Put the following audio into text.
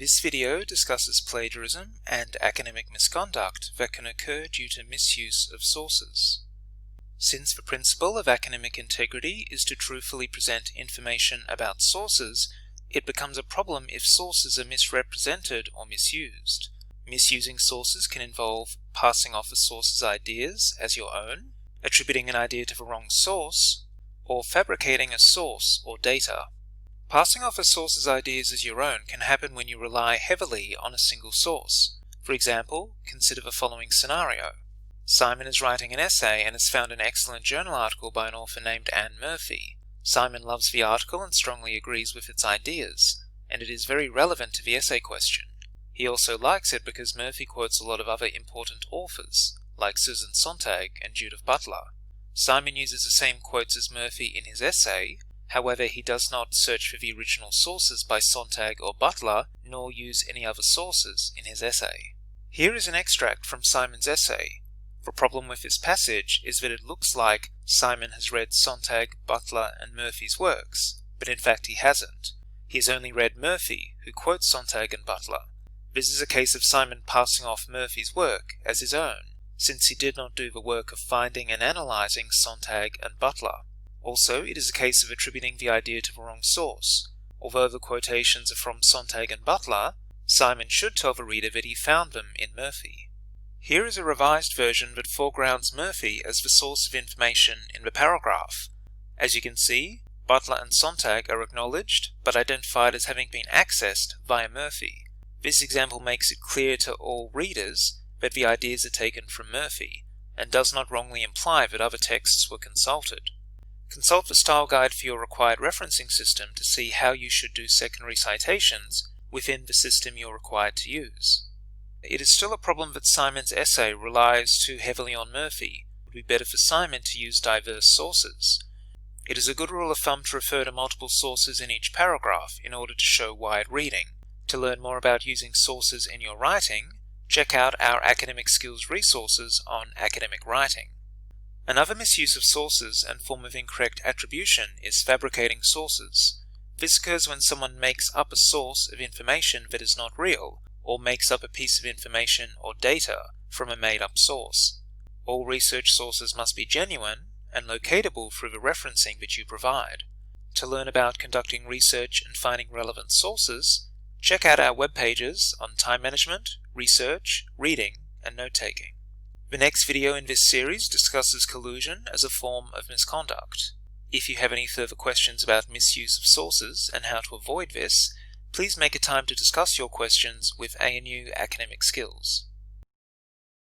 This video discusses plagiarism and academic misconduct that can occur due to misuse of sources. Since the principle of academic integrity is to truthfully present information about sources, it becomes a problem if sources are misrepresented or misused. Misusing sources can involve passing off a source's ideas as your own, attributing an idea to the wrong source, or fabricating a source or data. Passing off a source's ideas as your own can happen when you rely heavily on a single source. For example, consider the following scenario. Simon is writing an essay and has found an excellent journal article by an author named Anne Murphy. Simon loves the article and strongly agrees with its ideas, and it is very relevant to the essay question. He also likes it because Murphy quotes a lot of other important authors, like Susan Sontag and Judith Butler. Simon uses the same quotes as Murphy in his essay. However, he does not search for the original sources by Sontag or Butler, nor use any other sources in his essay. Here is an extract from Simon's essay. The problem with this passage is that it looks like Simon has read Sontag, Butler, and Murphy's works, but in fact he hasn't. He has only read Murphy, who quotes Sontag and Butler. This is a case of Simon passing off Murphy's work as his own, since he did not do the work of finding and analyzing Sontag and Butler. Also, it is a case of attributing the idea to the wrong source. Although the quotations are from Sontag and Butler, Simon should tell the reader that he found them in Murphy. Here is a revised version that foregrounds Murphy as the source of information in the paragraph. As you can see, Butler and Sontag are acknowledged, but identified as having been accessed via Murphy. This example makes it clear to all readers that the ideas are taken from Murphy, and does not wrongly imply that other texts were consulted. Consult the style guide for your required referencing system to see how you should do secondary citations within the system you're required to use. It is still a problem that Simon's essay relies too heavily on Murphy. It would be better for Simon to use diverse sources. It is a good rule of thumb to refer to multiple sources in each paragraph in order to show wide reading. To learn more about using sources in your writing, check out our academic skills resources on academic writing. Another misuse of sources and form of incorrect attribution is fabricating sources. This occurs when someone makes up a source of information that is not real, or makes up a piece of information or data from a made-up source. All research sources must be genuine and locatable through the referencing that you provide. To learn about conducting research and finding relevant sources, check out our web pages on time management, research, reading, and note-taking. The next video in this series discusses collusion as a form of misconduct. If you have any further questions about misuse of sources and how to avoid this, please make a time to discuss your questions with ANU Academic Skills.